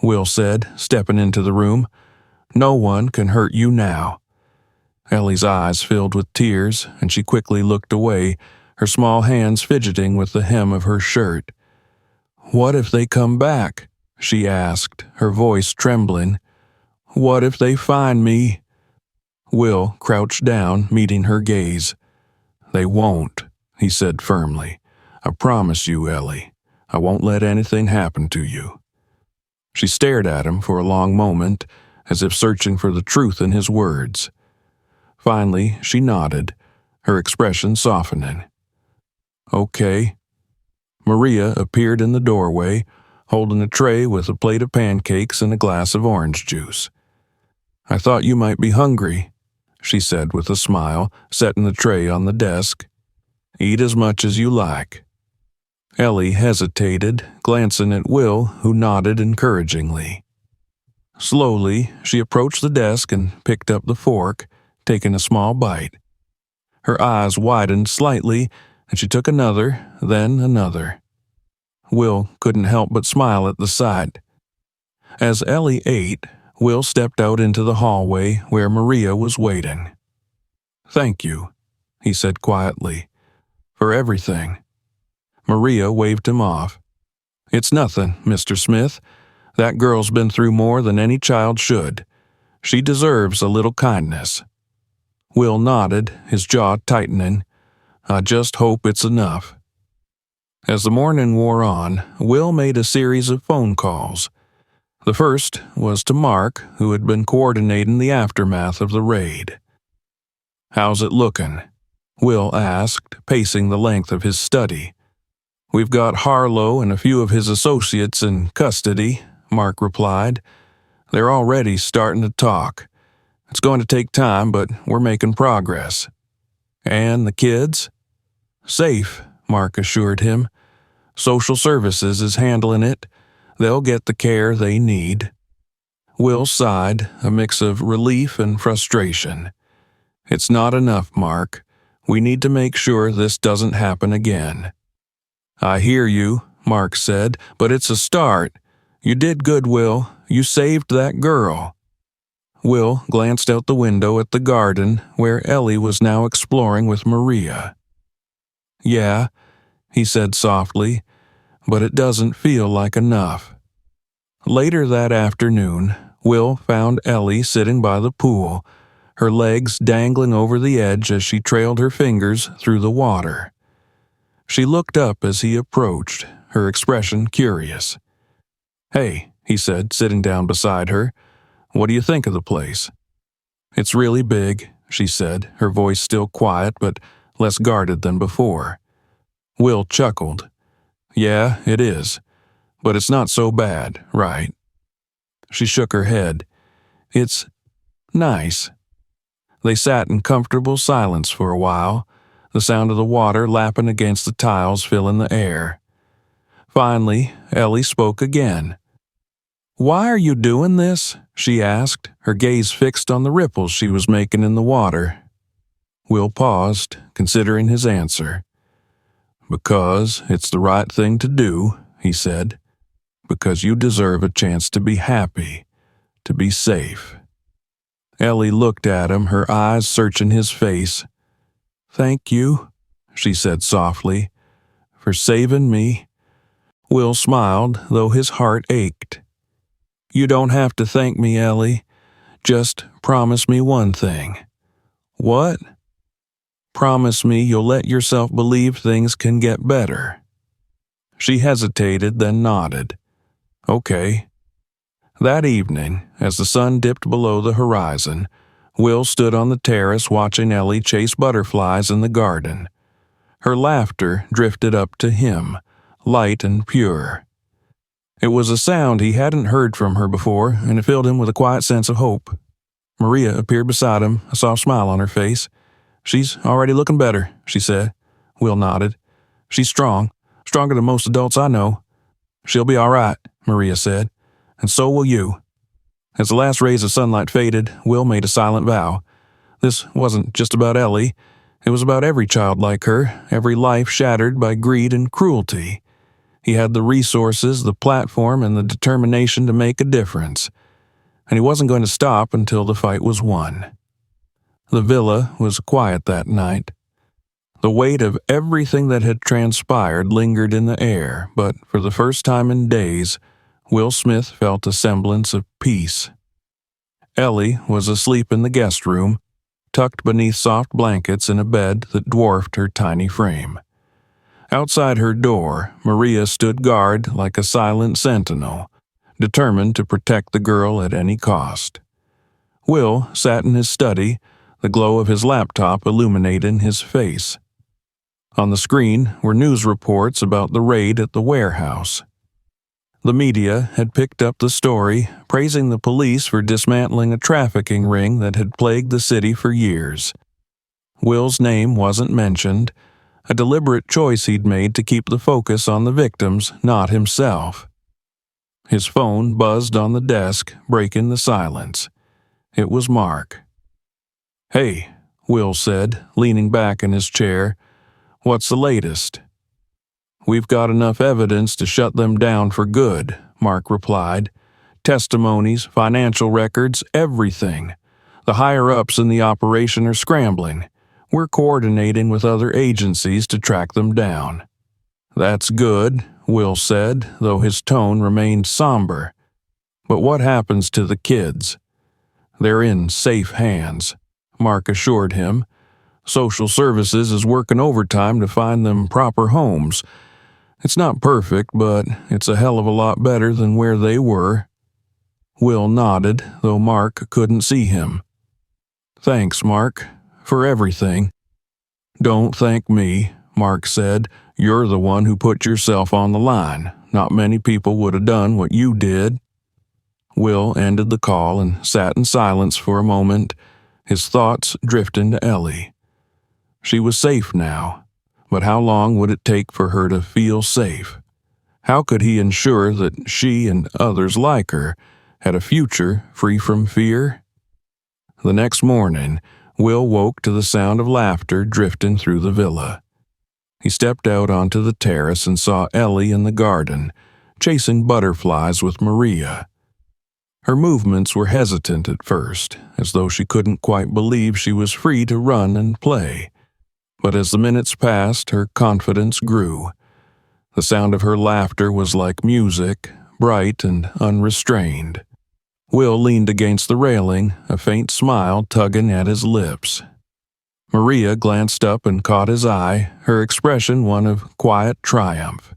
Will said, stepping into the room. "No one can hurt you now." Ellie's eyes filled with tears, and she quickly looked away, her small hands fidgeting with the hem of her shirt. "What if they come back?" she asked, her voice trembling. "What if they find me?" Will crouched down, meeting her gaze. "They won't," he said firmly. "I promise you, Ellie. I won't let anything happen to you." She stared at him for a long moment, as if searching for the truth in his words. Finally, she nodded, her expression softening. "Okay." Maria appeared in the doorway, holding a tray with a plate of pancakes and a glass of orange juice. "I thought you might be hungry," she said with a smile, setting the tray on the desk. "Eat as much as you like." Ellie hesitated, glancing at Will, who nodded encouragingly. Slowly, she approached the desk and picked up the fork, taking a small bite. Her eyes widened slightly, and she took another, then another. Will couldn't help but smile at the sight. As Ellie ate, Will stepped out into the hallway where Maria was waiting. "Thank you," he said quietly, "for everything." Maria waved him off. "It's nothing, Mr. Smith. That girl's been through more than any child should. She deserves a little kindness." Will nodded, his jaw tightening. "I just hope it's enough." As the morning wore on, Will made a series of phone calls. The first was to Mark, who had been coordinating the aftermath of the raid. "How's it looking?" Will asked, pacing the length of his study. "We've got Harlow and a few of his associates in custody," Mark replied. "They're already starting to talk. It's going to take time, but we're making progress." "And the kids?" "Safe," Mark assured him. "Social Services is handling it. They'll get the care they need." Will sighed, a mix of relief and frustration. "It's not enough, Mark. We need to make sure this doesn't happen again." "I hear you," Mark said, "but it's a start. You did good, Will. You saved that girl." Will glanced out the window at the garden, where Ellie was now exploring with Maria. "Yeah," he said softly, "but it doesn't feel like enough." Later that afternoon, Will found Ellie sitting by the pool, her legs dangling over the edge as she trailed her fingers through the water. She looked up as he approached, her expression curious. "Hey," he said, sitting down beside her, "what do you think of the place?" "It's really big," she said, her voice still quiet but less guarded than before. Will chuckled. "Yeah, it is. But it's not so bad, right?" She shook her head. "It's nice." They sat in comfortable silence for a while, the sound of the water lapping against the tiles filling the air. Finally, Ellie spoke again. "Why are you doing this?" she asked, her gaze fixed on the ripples she was making in the water. Will paused, considering his answer. "Because it's the right thing to do," he said. "Because you deserve a chance to be happy, to be safe." Ellie looked at him, her eyes searching his face. "Thank you," she said softly, "for saving me." Will smiled, though his heart ached. "You don't have to thank me, Ellie. Just promise me one thing." "What?" "Promise me you'll let yourself believe things can get better." She hesitated, then nodded. "Okay." That evening, as the sun dipped below the horizon, Will stood on the terrace watching Ellie chase butterflies in the garden. Her laughter drifted up to him, light and pure. It was a sound he hadn't heard from her before, and it filled him with a quiet sense of hope. Maria appeared beside him, a soft smile on her face. "She's already looking better," she said. Will nodded. "She's strong, stronger than most adults I know." "She'll be all right," Maria said. "And so will you." As the last rays of sunlight faded, Will made a silent vow. This wasn't just about Ellie. It was about every child like her, every life shattered by greed and cruelty. He had the resources, the platform, and the determination to make a difference. And he wasn't going to stop until the fight was won. The villa was quiet that night. The weight of everything that had transpired lingered in the air, but for the first time in days, Will Smith felt a semblance of peace. Ellie was asleep in the guest room, tucked beneath soft blankets in a bed that dwarfed her tiny frame. Outside her door, Maria stood guard like a silent sentinel, determined to protect the girl at any cost. Will sat in his study, the glow of his laptop illuminating his face. On the screen were news reports about the raid at the warehouse. The media had picked up the story, praising the police for dismantling a trafficking ring that had plagued the city for years. Will's name wasn't mentioned, a deliberate choice he'd made to keep the focus on the victims, not himself. His phone buzzed on the desk, breaking the silence. It was Mark. "Hey," Will said, leaning back in his chair. "What's the latest?" "We've got enough evidence to shut them down for good," Mark replied. "Testimonies, financial records, everything. The higher-ups in the operation are scrambling. We're coordinating with other agencies to track them down." "That's good," Will said, though his tone remained somber. "But what happens to the kids?" "They're in safe hands," Mark assured him. "Social Services is working overtime to find them proper homes. It's not perfect, but it's a hell of a lot better than where they were." Will nodded, though Mark couldn't see him. "Thanks, Mark, for everything." "Don't thank me," Mark said. "You're the one who put yourself on the line. Not many people would have done what you did." Will ended the call and sat in silence for a moment, his thoughts drifting to Ellie. She was safe now, but how long would it take for her to feel safe? How could he ensure that she and others like her had a future free from fear? The next morning, Will woke to the sound of laughter drifting through the villa. He stepped out onto the terrace and saw Ellie in the garden, chasing butterflies with Maria. Her movements were hesitant at first, as though she couldn't quite believe she was free to run and play. But as the minutes passed, her confidence grew. The sound of her laughter was like music, bright and unrestrained. Will leaned against the railing, a faint smile tugging at his lips. Maria glanced up and caught his eye, her expression one of quiet triumph.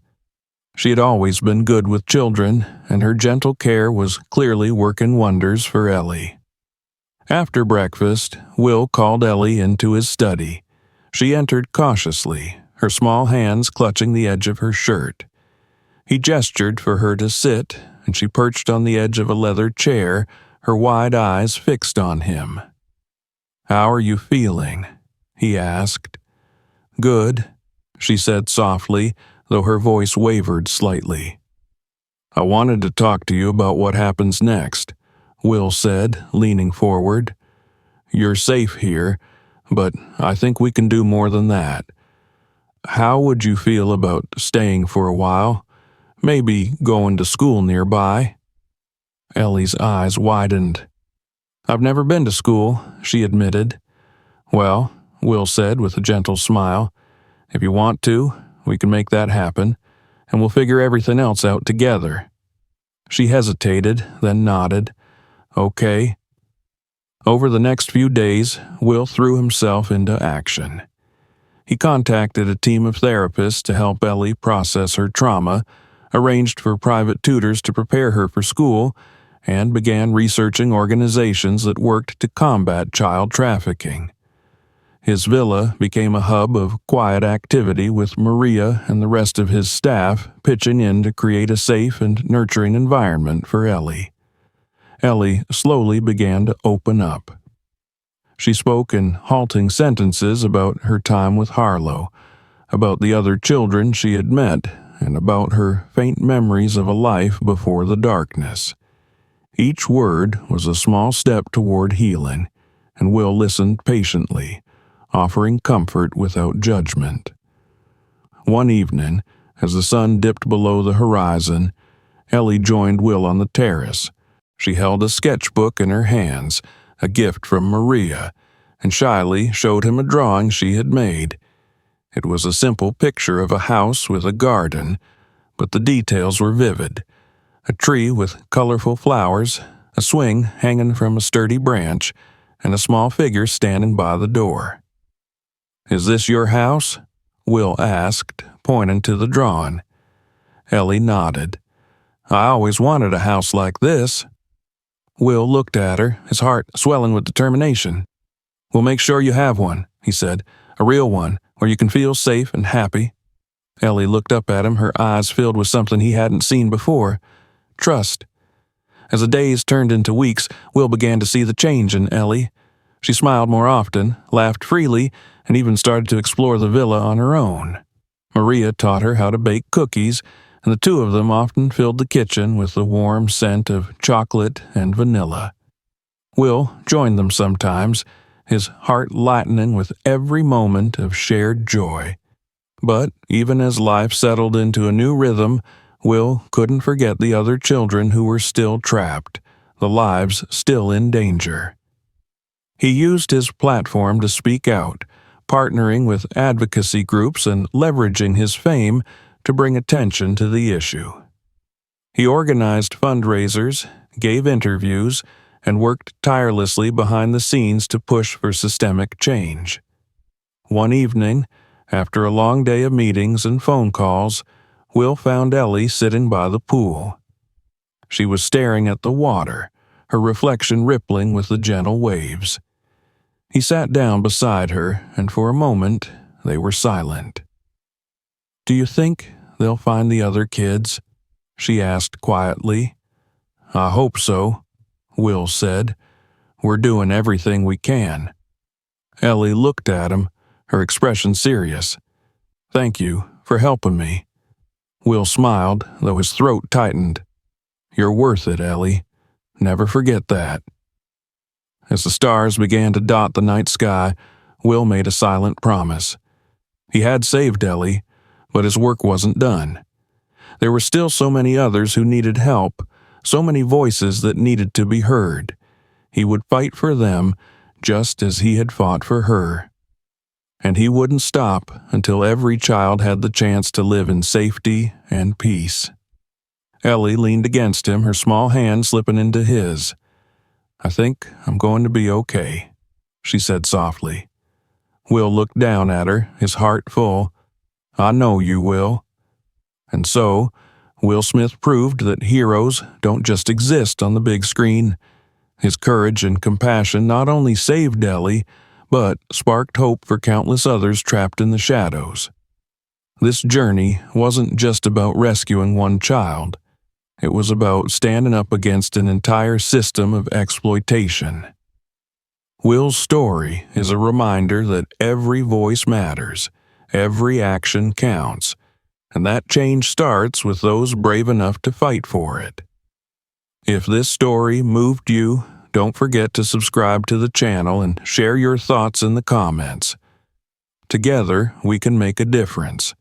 She had always been good with children, and her gentle care was clearly working wonders for Ellie. After breakfast, Will called Ellie into his study. She entered cautiously, her small hands clutching the edge of her shirt. He gestured for her to sit, and she perched on the edge of a leather chair, her wide eyes fixed on him. "How are you feeling?" he asked. "Good," she said softly, though her voice wavered slightly. "I wanted to talk to you about what happens next," Will said, leaning forward. "You're safe here, but I think we can do more than that. How would you feel about staying for a while? Maybe going to school nearby?" Ellie's eyes widened. "I've never been to school," she admitted. "Well," Will said with a gentle smile, "if you want to, we can make that happen, and we'll figure everything else out together." She hesitated, then nodded. "Okay." Over the next few days, Will threw himself into action. He contacted a team of therapists to help Ellie process her trauma, arranged for private tutors to prepare her for school, and began researching organizations that worked to combat child trafficking. His villa became a hub of quiet activity, with Maria and the rest of his staff pitching in to create a safe and nurturing environment for Ellie. Ellie slowly began to open up. She spoke in halting sentences about her time with Harlow, about the other children she had met, and about her faint memories of a life before the darkness. Each word was a small step toward healing, and Will listened patiently, offering comfort without judgment. One evening, as the sun dipped below the horizon, Ellie joined Will on the terrace. She held a sketchbook in her hands, a gift from Maria, and shyly showed him a drawing she had made. It was a simple picture of a house with a garden, but the details were vivid. A tree with colorful flowers, a swing hanging from a sturdy branch, and a small figure standing by the door. "Is this your house?" Will asked, pointing to the drawing. Ellie nodded. "I always wanted a house like this." Will looked at her, his heart swelling with determination. "We'll make sure you have one," he said, "a real one, where you can feel safe and happy." Ellie looked up at him, her eyes filled with something he hadn't seen before: trust. As the days turned into weeks, Will began to see the change in Ellie. She smiled more often, laughed freely, and even started to explore the villa on her own. Maria taught her how to bake cookies, and the two of them often filled the kitchen with the warm scent of chocolate and vanilla. Will joined them sometimes, his heart lightening with every moment of shared joy. But even as life settled into a new rhythm, Will couldn't forget the other children who were still trapped, the lives still in danger. He used his platform to speak out, partnering with advocacy groups and leveraging his fame to bring attention to the issue. He organized fundraisers, gave interviews, and worked tirelessly behind the scenes to push for systemic change. One evening, after a long day of meetings and phone calls, Will found Ellie sitting by the pool. She was staring at the water, her reflection rippling with the gentle waves. He sat down beside her, and for a moment they were silent. "Do you think they'll find the other kids?" she asked quietly. "I hope so," Will said. "We're doing everything we can." Ellie looked at him, her expression serious. "Thank you for helping me." Will smiled, though his throat tightened. "You're worth it, Ellie. Never forget that." As the stars began to dot the night sky, Will made a silent promise. He had saved Ellie, but his work wasn't done. There were still so many others who needed help, so many voices that needed to be heard. He would fight for them just as he had fought for her. And he wouldn't stop until every child had the chance to live in safety and peace. Ellie leaned against him, her small hand slipping into his. "I think I'm going to be okay," she said softly. Will looked down at her, his heart full. "I know you will." And so, Will Smith proved that heroes don't just exist on the big screen. His courage and compassion not only saved Ellie, but sparked hope for countless others trapped in the shadows. This journey wasn't just about rescuing one child. It was about standing up against an entire system of exploitation. Will's story is a reminder that every voice matters, every action counts, and that change starts with those brave enough to fight for it. If this story moved you, don't forget to subscribe to the channel and share your thoughts in the comments. Together, we can make a difference.